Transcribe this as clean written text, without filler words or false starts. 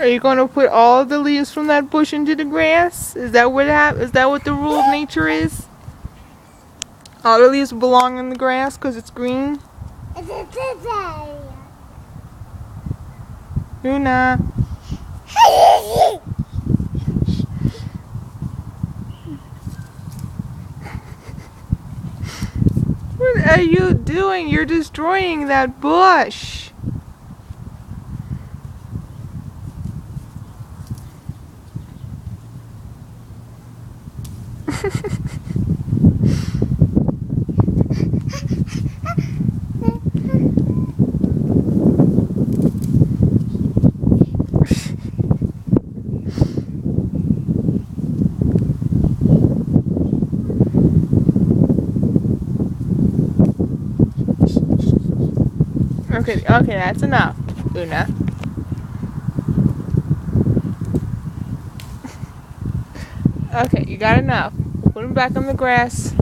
Are you going to put all of the leaves from that bush into the grass? Is that what the rule of nature is? All the leaves belong in the grass because it's green? Luna. What are you doing? You're destroying that bush. Okay, that's enough, Luna. Okay, you got enough. Put them back on the grass.